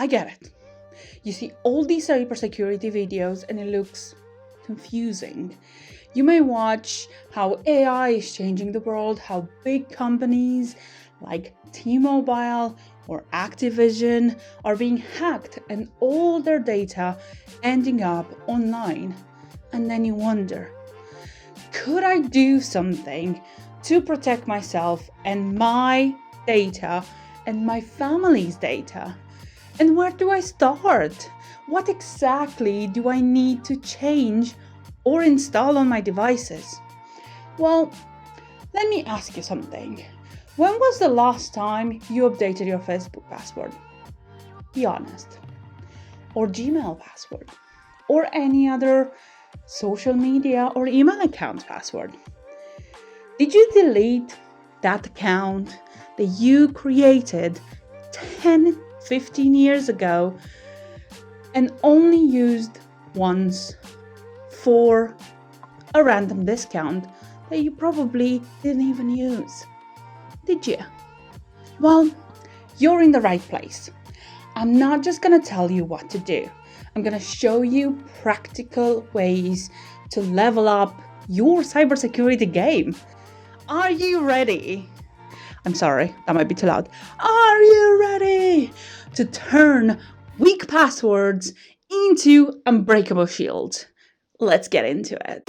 I get it. You see all these cybersecurity videos and it looks confusing. You may watch how AI is changing the world, how big companies like T-Mobile or Activision are being hacked and all their data ending up online. And then you wonder, could I do something to protect myself and my data and my family's data? And where do I start? What exactly do I need to change or install on my devices? Well, let me ask you something. When was the last time you updated your Facebook password? Be honest. Or Gmail password? Or any other social media or email account password? Did you delete that account that you created 10, 15 years ago and only used once for a random discount that you probably didn't even use? Did you? Well, you're in the right place. I'm not just gonna tell you what to do. I'm gonna show you practical ways to level up your cybersecurity game. Are you ready? I'm sorry, that might be too loud. Are you ready to turn weak passwords into unbreakable shields? Let's get into it.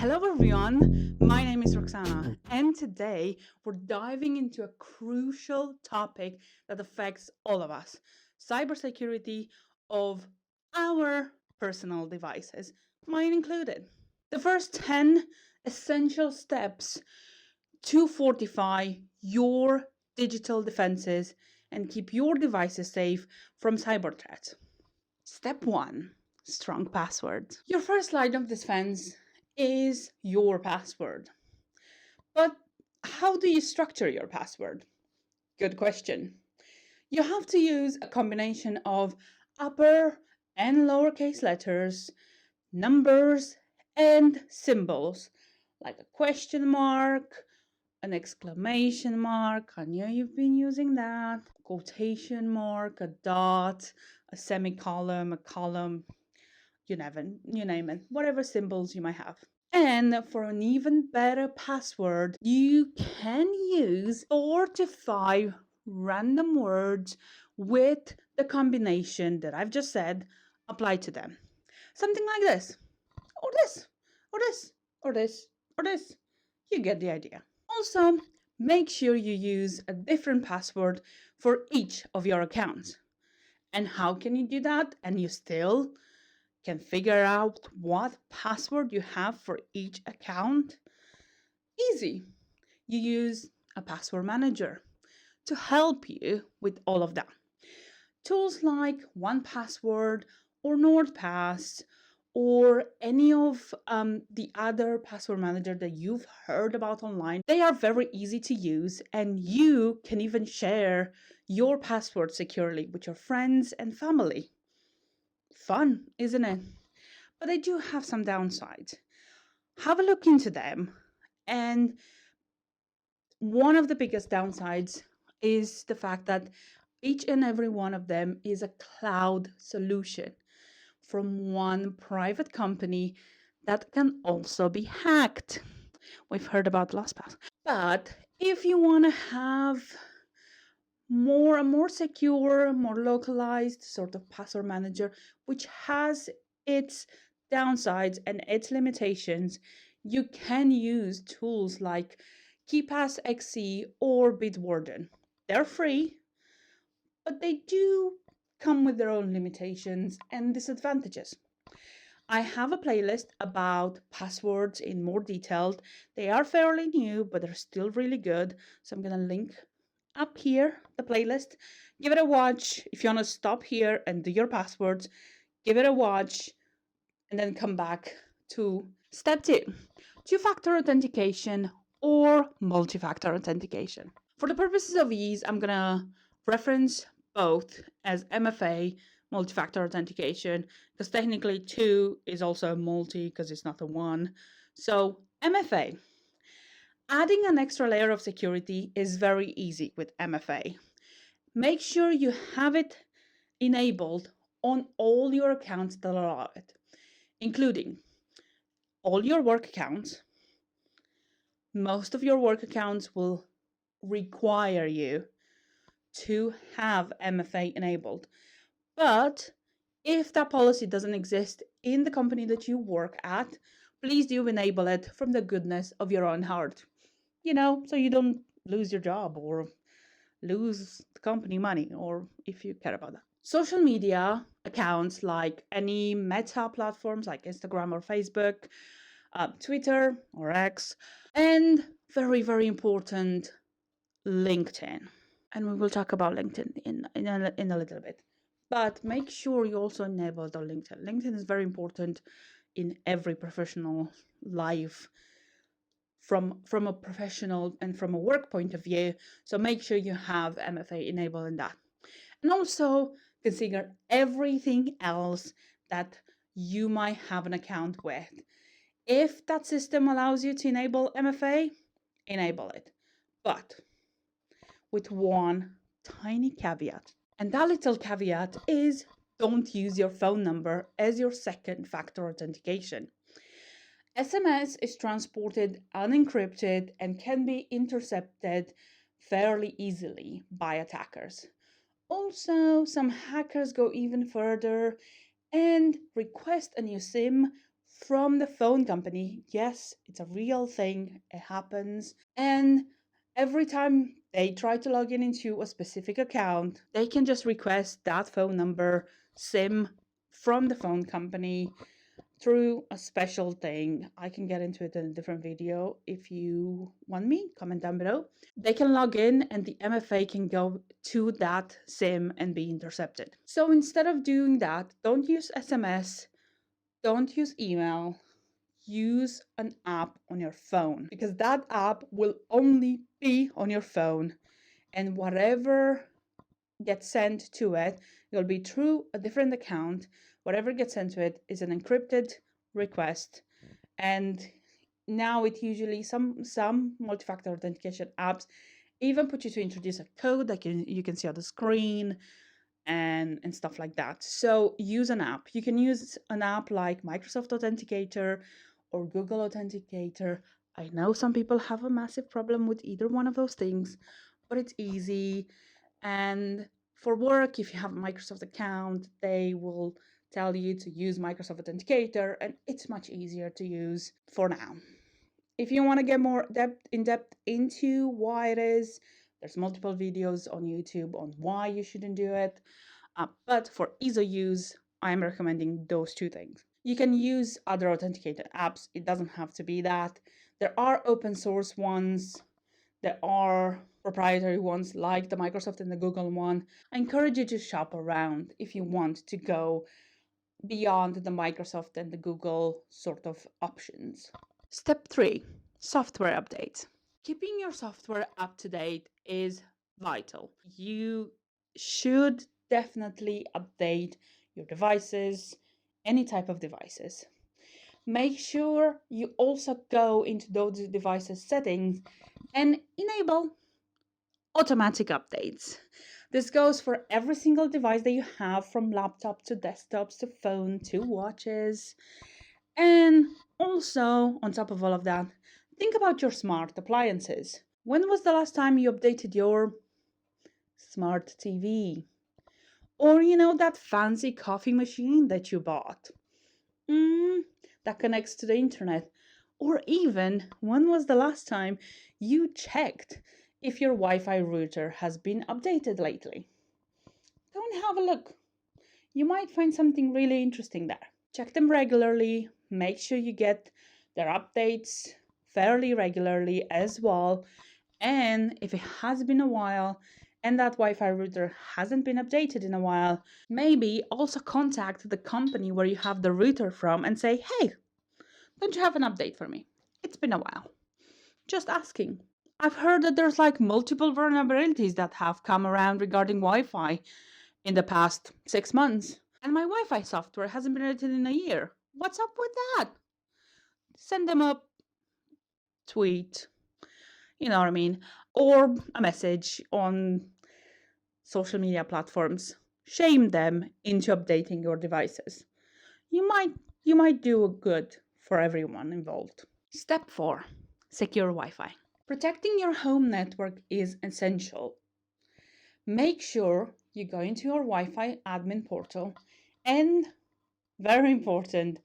Hello everyone, my name is Roxana, and today we're diving into a crucial topic that affects all of us: cybersecurity of our personal devices, mine included. The first 10 essential steps to fortify your digital defenses and keep your devices safe from cyber threats. Step 1, strong passwords. Your first line of defense is your password. But how do you structure your password? Good question. You have to use a combination of upper and lowercase letters, numbers, and symbols like a question mark, an exclamation mark. I know you've been using that. Quotation mark, a dot, a semicolon, a column, you name it, whatever symbols you might have. And for an even better password, you can use 4 to 5 random words with the combination that I've just said applied to them. Something like this, or this, or this, or this, or this. You get the idea. Also, make sure you use a different password for each of your accounts. And how can you do that and you still can figure out what password you have for each account? Easy. You use a password manager to help you with all of that. Tools like 1Password or NordPass or any of the other password manager that you've heard about online, they are very easy to use, and you can even share your password securely with your friends and family. Fun, isn't it? But they do have some downsides. Have a look into them. And one of the biggest downsides is the fact that each and every one of them is a cloud solution from one private company that can also be hacked. We've heard about LastPass. But if you want to have a more secure, more localized sort of password manager, which has its downsides and its limitations, you can use tools like KeePass XC or Bitwarden. They're free, but they do come with their own limitations and disadvantages. I have a playlist about passwords in more detail. They are fairly new, but they're still really good. So I'm going to link up here the playlist. Give it a watch. If you want to stop here and do your passwords, give it a watch and then come back to step 2, two-factor authentication or multi-factor authentication. For the purposes of ease, I'm going to reference both as MFA, multi-factor authentication, because technically 2 is also a multi because it's not a 1. So MFA. Adding an extra layer of security is very easy with MFA. Make sure you have it enabled on all your accounts that allow it, including all your work accounts. Most of your work accounts will require you to have MFA enabled. But if that policy doesn't exist in the company that you work at, please do enable it from the goodness of your own heart. So you don't lose your job or lose the company money, or if you care about that. Social media accounts like any meta platforms like Instagram or Facebook, Twitter or X, and very, very important, LinkedIn. And we will talk about LinkedIn in a little bit. But make sure you also enable the LinkedIn. LinkedIn is very important in every professional life from a professional and from a work point of view. So make sure you have MFA enabled in that. And also consider everything else that you might have an account with. If that system allows you to enable MFA, enable it. But with one tiny caveat. And that little caveat is don't use your phone number as your second factor authentication. SMS is transported unencrypted and can be intercepted fairly easily by attackers. Also, some hackers go even further and request a new SIM from the phone company. Yes, it's a real thing, it happens. And every time they try to log in into a specific account, they can just request that phone number, SIM, from the phone company through a special thing. I can get into it in a different video if you want me, comment down below. They can log in and the MFA can go to that SIM and be intercepted. So instead of doing that, don't use SMS, don't use email, use an app on your phone, because that app will only be on your phone, and whatever gets sent to it will be through a different account. Whatever gets sent to it is an encrypted request, and now it usually some multi-factor authentication apps even put you to introduce a code that you can see on the screen and stuff like that. So use an app. You can use an app like Microsoft Authenticator or Google Authenticator. I know some people have a massive problem with either one of those things, but it's easy. And for work, if you have a Microsoft account, they will tell you to use Microsoft Authenticator, and it's much easier to use for now. If you want to get more in depth into why it is, there's multiple videos on YouTube on why you shouldn't do it. But for ease of use, I'm recommending those two things. You can use other authenticated apps. It doesn't have to be that. There are open source ones. There are proprietary ones like the Microsoft and the Google one. I encourage you to shop around if you want to go beyond the Microsoft and the Google sort of options. Step 3, software updates. Keeping your software up to date is vital. You should definitely update your devices, any type of devices. Make sure you also go into those devices settings and enable automatic updates. This goes for every single device that you have, from laptop to desktops to phone to watches. And also, on top of all of that, think about your smart appliances. When was the last time you updated your smart TV? Or, that fancy coffee machine that you bought? That connects to the internet. Or even, when was the last time you checked if your Wi-Fi router has been updated lately? Go and have a look. You might find something really interesting there. Check them regularly. Make sure you get their updates fairly regularly as well. And if it has been a while and that Wi-Fi router hasn't been updated in a while, maybe also contact the company where you have the router from and say, hey, don't you have an update for me? It's been a while. Just asking. I've heard that there's multiple vulnerabilities that have come around regarding Wi-Fi in the past 6 months. And my Wi-Fi software hasn't been updated in a year. What's up with that? Send them a tweet. you know what I mean, or a message on social media platforms, shame them into updating your devices. You might do a good for everyone involved. Step 4. Secure Wi-Fi. Protecting your home network is essential. Make sure you go into your Wi-Fi admin portal and, very important,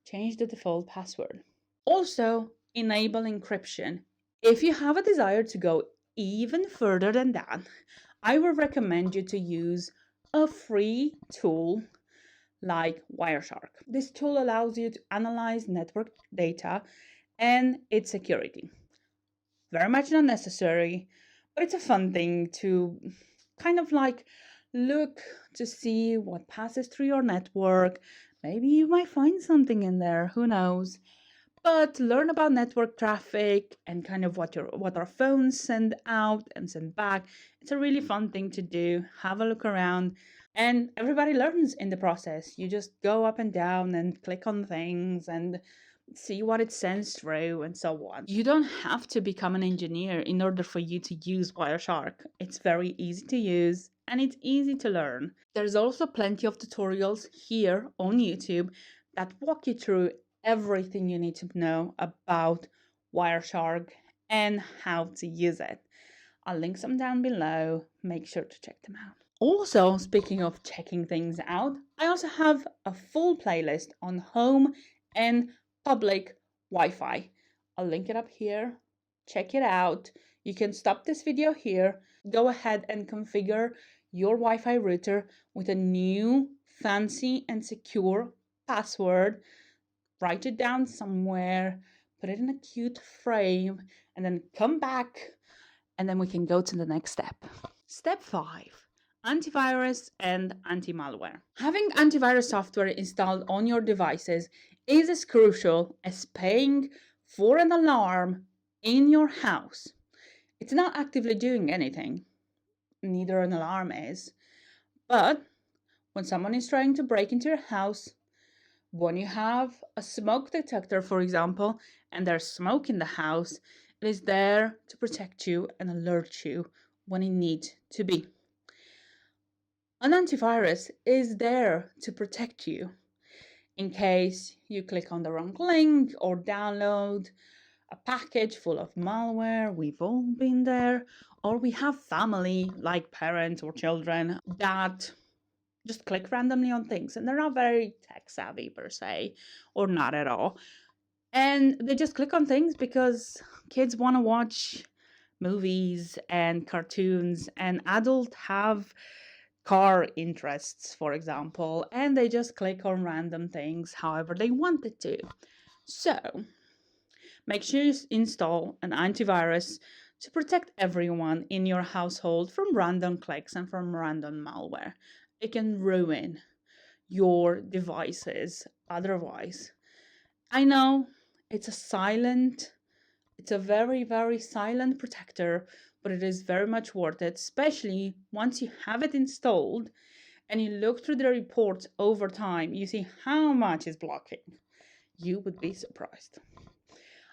change the default password. Also, enable encryption. If you have a desire to go even further than that, I would recommend you to use a free tool like Wireshark. This tool allows you to analyze network data and its security. Very much not necessary, but it's a fun thing to kind of like look to see what passes through your network. Maybe you might find something in there, who knows? But learn about network traffic and kind of what our phones send out and send back. It's a really fun thing to do. Have a look around, and everybody learns in the process. You just go up and down and click on things and see what it sends through and so on. You don't have to become an engineer in order for you to use Wireshark. It's very easy to use and it's easy to learn. There's also plenty of tutorials here on YouTube that walk you through everything you need to know about Wireshark and how to use it. I'll link some down below. Make sure to check them out. Also, speaking of checking things out, I also have a full playlist on home and public Wi-Fi. I'll link it up here. Check it out. You can stop this video here. Go ahead and configure your Wi-Fi router with a new, fancy and secure password. Write it down somewhere, put it in a cute frame, and then come back, and then we can go to the next step. Step 5. Antivirus and anti-malware. Having antivirus software installed on your devices is as crucial as paying for an alarm in your house. It's not actively doing anything, neither an alarm is. But when someone is trying to break into your house, when you have a smoke detector, for example, and there's smoke in the house, it is there to protect you and alert you when it needs to be. An antivirus is there to protect you in case you click on the wrong link or download a package full of malware. We've all been there. Or we have family, like parents or children, that just click randomly on things and they're not very tech savvy per se, or not at all. And they just click on things because kids want to watch movies and cartoons, and adults have car interests, for example, and they just click on random things however they wanted to. So make sure you install an antivirus to protect everyone in your household from random clicks and from random malware. It can ruin your devices otherwise. I know it's a very, very silent protector, but it is very much worth it, especially once you have it installed and you look through the reports over time, you see how much is blocking. You would be surprised.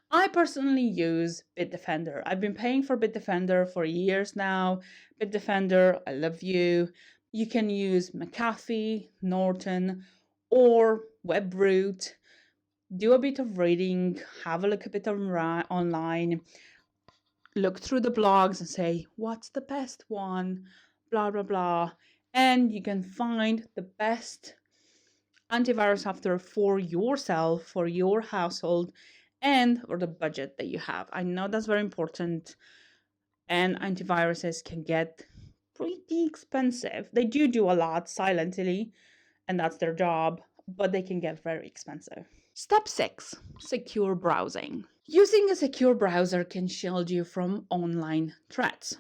I personally use Bitdefender. I've been paying for Bitdefender for years now. Bitdefender, I love you. You can use McAfee, Norton, or WebRoot. Do a bit of reading, have a look a bit online, look through the blogs and say, what's the best one? Blah, blah, blah. And you can find the best antivirus software for yourself, for your household, and for the budget that you have. I know that's very important. And antiviruses can get pretty expensive. They do a lot silently, and that's their job, but they can get very expensive. Step 6. Secure browsing. Using a secure browser can shield you from online threats.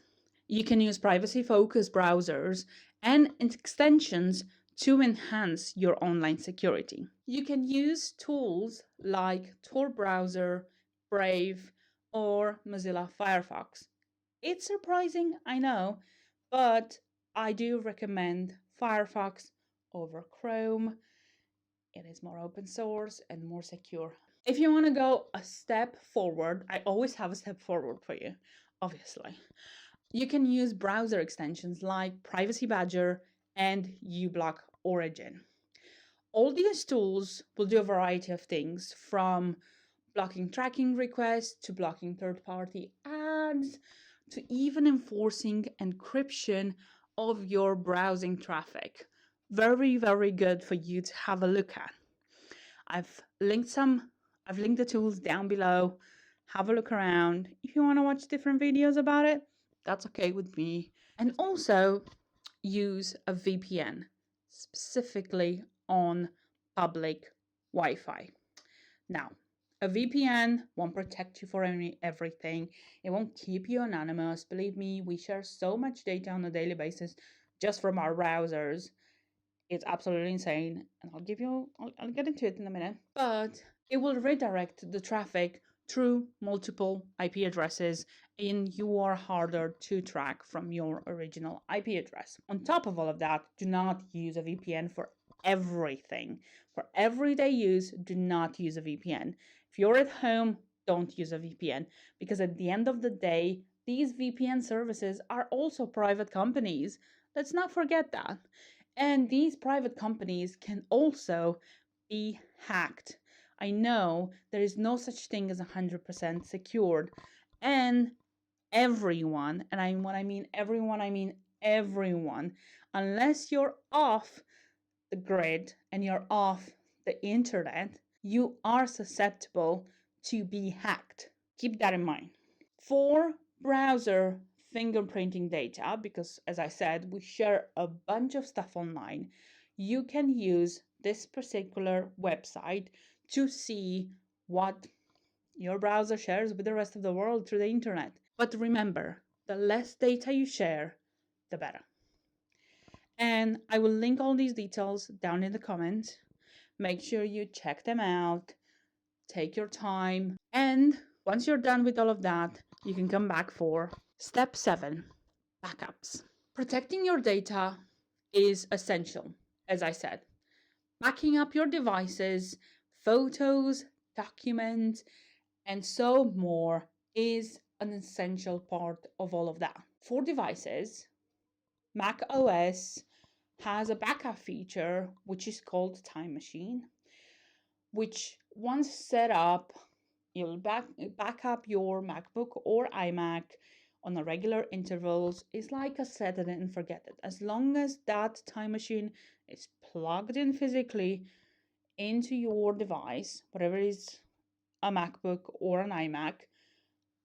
You can use privacy-focused browsers and extensions to enhance your online security. You can use tools like Tor browser, Brave, or Mozilla Firefox. It's surprising, I know, but I do recommend Firefox over Chrome. It is more open source and more secure. If you want to go a step forward, I always have a step forward for you. obviously. You can use browser extensions like Privacy Badger and uBlock Origin. All these tools will do a variety of things, from blocking tracking requests to blocking third-party ads to even enforcing encryption of your browsing traffic. Very, very good for you to have a look at. I've linked the tools down below. Have a look around. If you want to watch different videos about it, that's okay with me. And also use a VPN, specifically on public Wi-Fi. Now, a VPN won't protect you for everything. It won't keep you anonymous. Believe me, we share so much data on a daily basis just from our browsers. It's absolutely insane, and I'll get into it in a minute. But it will redirect the traffic through multiple IP addresses, and you are harder to track from your original IP address. On top of all of that, do not use a VPN for everything. For everyday use, do not use a VPN. If you're at home, don't use a VPN, because at the end of the day, these VPN services are also private companies. Let's not forget that. And these private companies can also be hacked. I know there is no such thing as 100% secured. And everyone, and when I mean everyone, I mean everyone, unless you're off the grid and you're off the internet, you are susceptible to be hacked. Keep that in mind. For browser fingerprinting data, because as I said, we share a bunch of stuff online, you can use this particular website to see what your browser shares with the rest of the world through the internet. But remember, the less data you share, the better. And I will link all these details down in the comments. Make sure you check them out, take your time, and once you're done with all of that, you can come back for step 7, backups. Protecting your data is essential, as I said. Backing up your devices, photos, documents, and so more is an essential part of all of that. For devices, Mac OS has a backup feature which is called Time Machine, which once set up, you'll back up your MacBook or iMac on a regular intervals. It's like a set it and forget it. As long as that time machine is plugged in physically into your device, whatever it is, a MacBook or an iMac,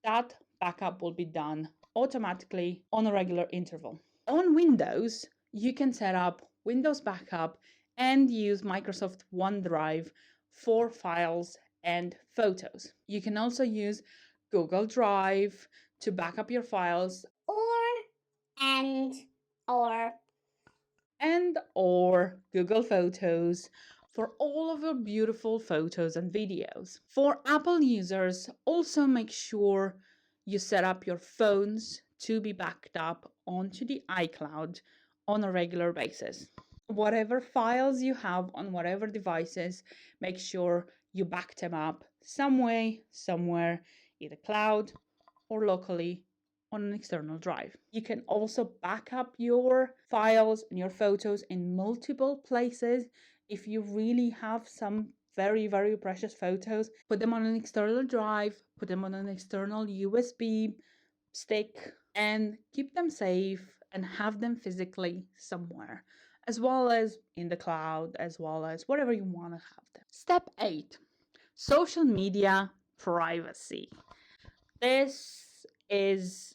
that backup will be done automatically on a regular interval. On Windows, you can set up Windows Backup and use Microsoft OneDrive for files and photos. You can also use Google Drive to back up your files or Google Photos for all of your beautiful photos and videos. For Apple users, also make sure you set up your phones to be backed up onto the iCloud on a regular basis. Whatever files you have on whatever devices, make sure you back them up some way, somewhere, either cloud or locally on an external drive. You can also back up your files and your photos in multiple places. If you really have some very, very precious photos, put them on an external drive, put them on an external USB stick, and keep them safe and have them physically somewhere, as well as in the cloud, as well as wherever you want to have them. Step 8, social media privacy. This is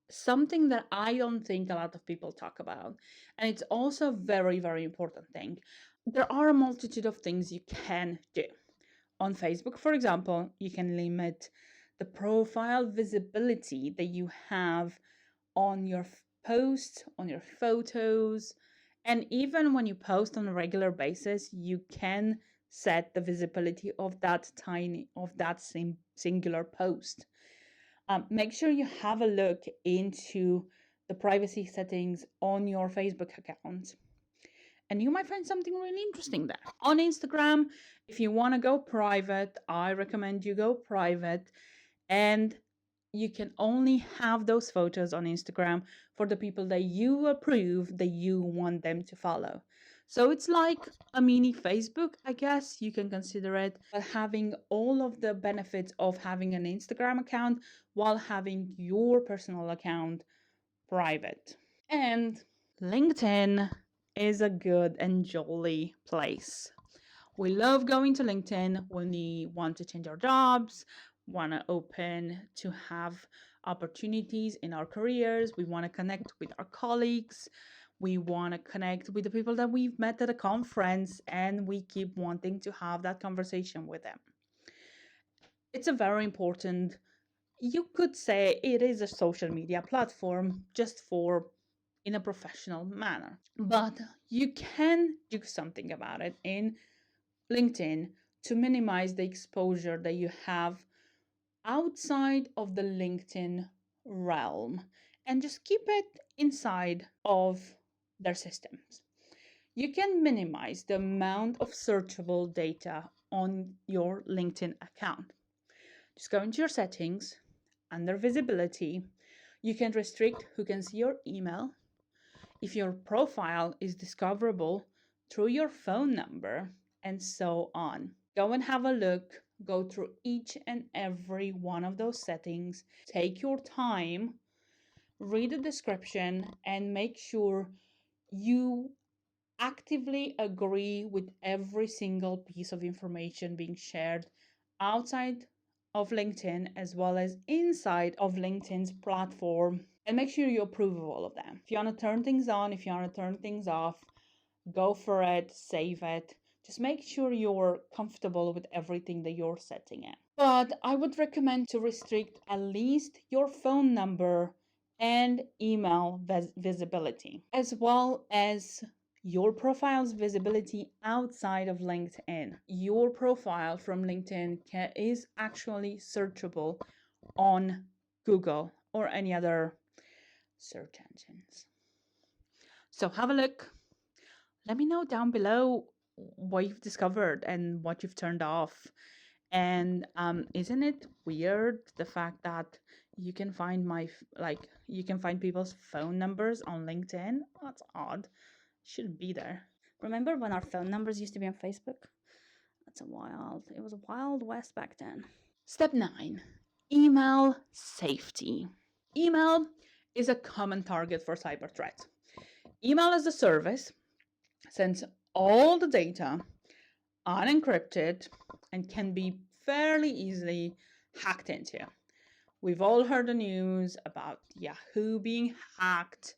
something that I don't think a lot of people talk about, and it's also a very, very important thing. There are a multitude of things you can do. On Facebook, for example, you can limit the profile visibility that you have on your posts, on your photos, and even when you post on a regular basis, you can set the visibility of that singular post. Make sure you have a look into the privacy settings on your Facebook account, and you might find something really interesting there. On Instagram, if you want to go private, I recommend you go private and you can only have those photos on Instagram for the people that you approve, that you want them to follow. So it's like a mini Facebook, I guess you can consider it, but having all of the benefits of having an Instagram account while having your personal account private. And LinkedIn is a good and jolly place. We love going to LinkedIn when we want to change our jobs, want to open to have opportunities in our careers. We want to connect with our colleagues. We want to connect with the people that we've met at a conference, and we keep wanting to have that conversation with them. It's a very important, you could say it is a social media platform just for in a professional manner. But you can do something about it in LinkedIn to minimize the exposure that you have outside of the LinkedIn realm and just keep it inside of their systems. You can minimize the amount of searchable data on your LinkedIn account. Just go into your settings, under visibility, you can restrict who can see your email. If your profile is discoverable through your phone number, and so on. Go and have a look, go through each and every one of those settings, take your time, read the description, and make sure you actively agree with every single piece of information being shared outside of LinkedIn as well as inside of LinkedIn's platform, and make sure you approve of all of them. If you want to turn things on, if you want to turn things off, go for it, save it. Just make sure you're comfortable with everything that you're setting in. But I would recommend to restrict at least your phone number and email visibility, as well as your profile's visibility outside of LinkedIn. Your profile from LinkedIn is actually searchable on Google or any other search engines. So have a look. Let me know down below what you've discovered and what you've turned off. And isn't it weird the fact that you can find you can find people's phone numbers on LinkedIn? That's odd. Shouldn't be there. Remember when our phone numbers used to be on Facebook? It was a wild west back then. Step 9, email safety. Email is a common target for cyber threats. Email as a service sends all the data unencrypted and can be fairly easily hacked into. We've all heard the news about Yahoo being hacked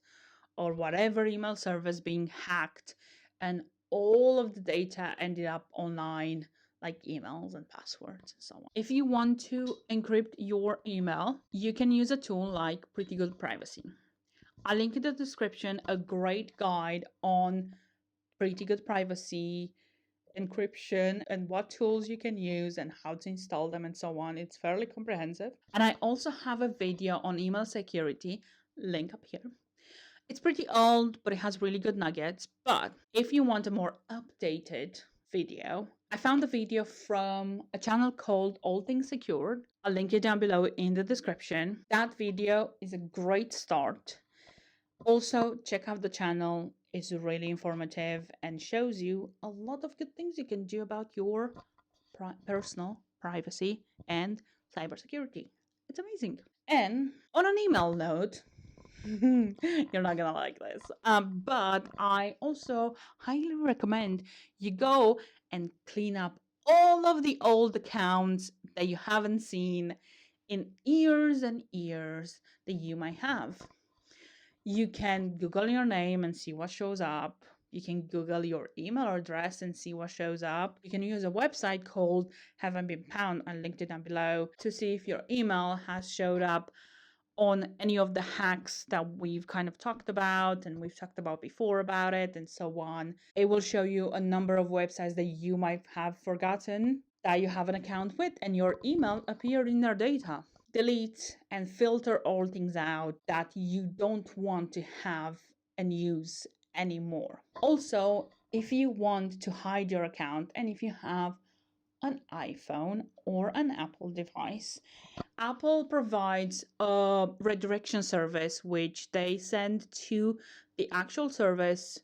or whatever email service being hacked, and all of the data ended up online, like emails and passwords and so on. If you want to encrypt your email, you can use a tool like Pretty Good Privacy. I'll link in the description a great guide on Pretty Good Privacy, encryption, and what tools you can use and how to install them and so on. It's fairly comprehensive. And I also have a video on email security, link up here. It's pretty old, but it has really good nuggets. But if you want a more updated video, I found a video from a channel called All Things Secured. I'll link it down below in the description. That video is a great start. Also, check out the channel. It's really informative and shows you a lot of good things you can do about your personal privacy and cybersecurity. It's amazing. And on an email note, you're not gonna like this, but I also highly recommend you go and clean up all of the old accounts that you haven't seen in years and years that you might have. You can Google your name and see what shows up. You can Google your email address and see what shows up. You can use a website called Haven't Been Found. I linked it down below to see if your email has showed up on any of the hacks that we've kind of talked about and we've talked about before about it and so on. It will show you a number of websites that you might have forgotten that you have an account with and your email appeared in their data. Delete and filter all things out that you don't want to have and use anymore. Also, if you want to hide your account and if you have an iPhone or an Apple device, Apple provides a redirection service which they send to the actual service,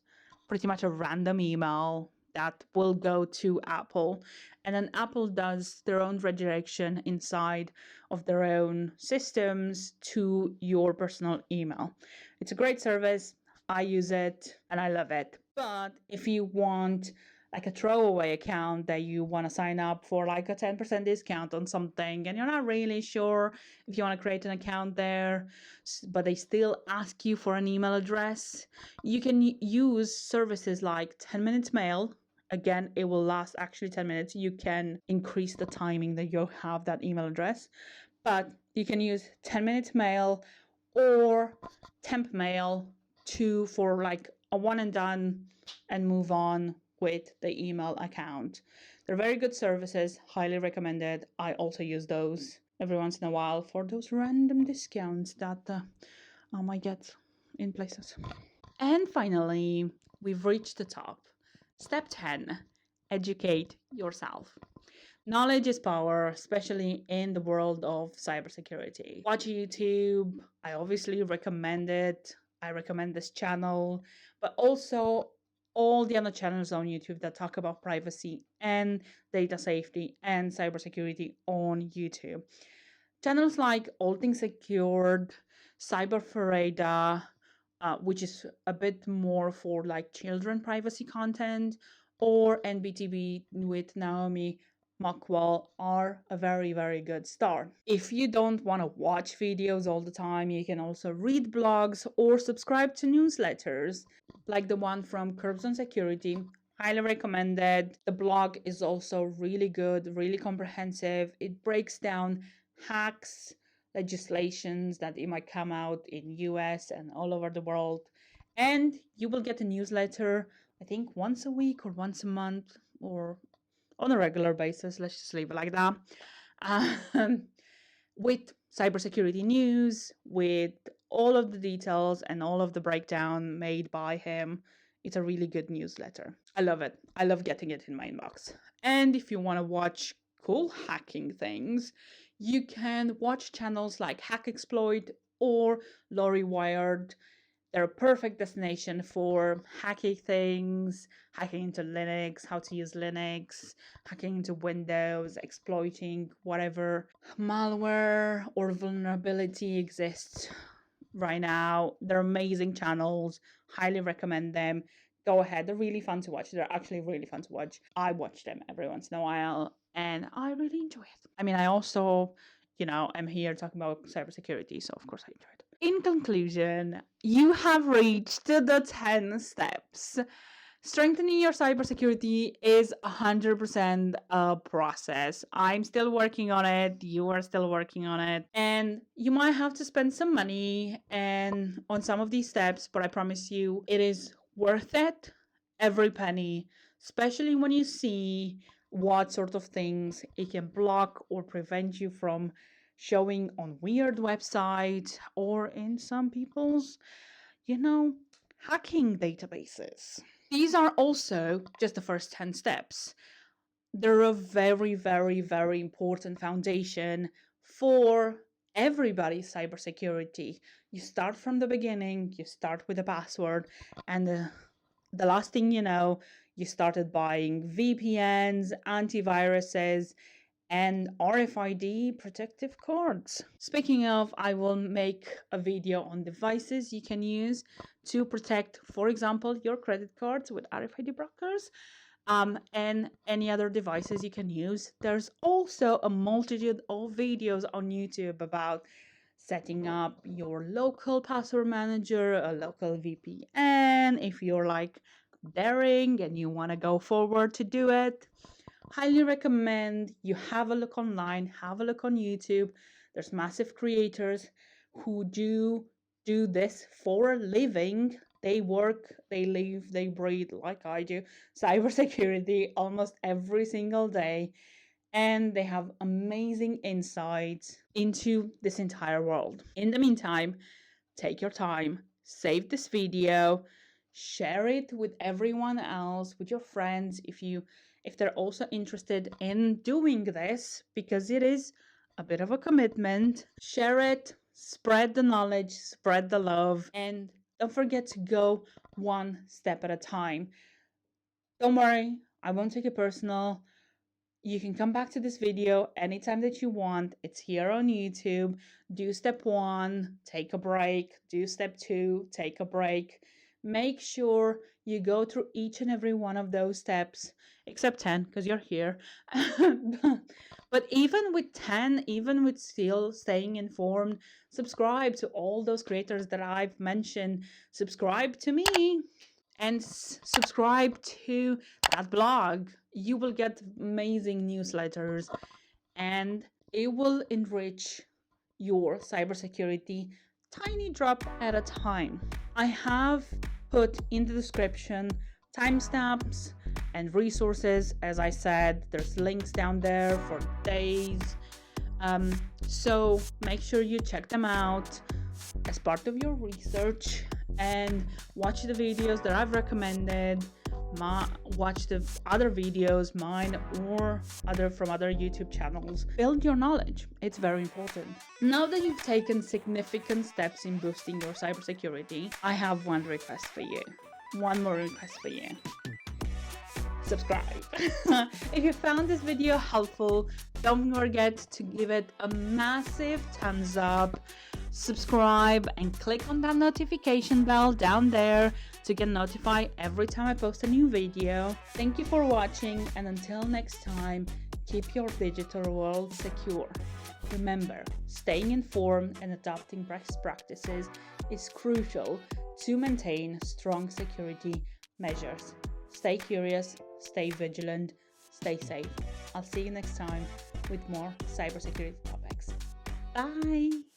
pretty much a random email that will go to Apple. And then Apple does their own redirection inside of their own systems to your personal email. It's a great service. I use it and I love it. But if you want like a throwaway account that you want to sign up for like a 10% discount on something and you're not really sure if you want to create an account there, but they still ask you for an email address, you can use services like 10 minutes mail. Again, it will last actually 10 minutes. You can increase the timing that you have that email address, but you can use 10 minutes mail or temp mail for like a one and done and move on with the email account. They're very good services, highly recommended. I also use those every once in a while for those random discounts that I might get in places. And finally, we've reached the top. Step 10, educate yourself. Knowledge is power, especially in the world of cybersecurity. Watch YouTube. I obviously recommend it. I recommend this channel, but also all the other channels on YouTube that talk about privacy and data safety and cybersecurity on YouTube. Channels like All Things Secured, Cyber which is a bit more for like children privacy content, or NBTV with Naomi Mockwell are a very, very good start. If you don't want to watch videos all the time, you can also read blogs or subscribe to newsletters like the one from Curbs on Security. Highly recommended. The blog is also really good, really comprehensive. It breaks down hacks, legislations that it might come out in US and all over the world. And you will get a newsletter, I think once a week or once a month or on a regular basis. Let's just leave it like that. With cybersecurity news, with all of the details and all of the breakdown made by him. It's a really good newsletter. I love it. I love getting it in my inbox. And if you want to watch cool hacking things, you can watch channels like Hack Exploit or Laurie Wired. They're a perfect destination for hacking things, hacking into Linux, how to use Linux, hacking into Windows, exploiting whatever malware or vulnerability exists right now. They're amazing channels. Highly recommend them. Go ahead. They're really fun to watch. They're actually really fun to watch. I watch them every once in a while and I really enjoy it. I mean, I also, am here talking about cybersecurity, so of course I enjoy it. In conclusion, you have reached the 10 steps. Strengthening your cybersecurity is 100% a process. I'm still working on it. You are still working on it. And you might have to spend some money and on some of these steps, but I promise you it is worth it. Every penny, especially when you see what sort of things it can block or prevent you from showing on weird websites or in some people's, hacking databases. These are also just the first 10 steps. They're a very, very, very important foundation for everybody's cybersecurity. You start from the beginning, you start with a password, and the last thing you know, you started buying VPNs, antiviruses, and RFID protective cards. Speaking of, I will make a video on devices you can use to protect, for example, your credit cards with RFID blockers, and any other devices you can use. There's also a multitude of videos on YouTube about setting up your local password manager, a local VPN, if you're like daring and you want to go forward to do it. Highly recommend you have a look online, have a look on YouTube. There's massive creators who do this for a living. They work, they live, they breathe, like I do, cybersecurity almost every single day. And they have amazing insights into this entire world. In the meantime, take your time, save this video, share it with everyone else, with your friends. If if they're also interested in doing this, because it is a bit of a commitment. Share it, spread the knowledge, spread the love, and don't forget to go one step at a time. Don't worry, I won't take it personal. You can come back to this video anytime that you want. It's here on YouTube. Do step 1, take a break. Do step 2, take a break. Make sure you go through each and every one of those steps, except 10, because you're here. But even with 10, even with still staying informed, subscribe to all those creators that I've mentioned. Subscribe to me and subscribe to that blog. You will get amazing newsletters and it will enrich your cybersecurity tiny drop at a time. I have put in the description timestamps and resources. As I said, there's links down there for days. So make sure you check them out as part of your research and watch the videos that I've recommended. Watch the other videos, mine or from other YouTube channels. Build your knowledge. It's very important. Now that you've taken significant steps in boosting your cybersecurity, I have one request for you. One more request for you. Subscribe. If you found this video helpful, don't forget to give it a massive thumbs up. Subscribe and click on that notification bell down there to get notified every time I post a new video. Thank you for watching, and until next time, keep your digital world secure. Remember, staying informed and adopting best practices is crucial to maintain strong security measures. Stay curious, stay vigilant, stay safe. I'll see you next time with more cybersecurity topics. Bye!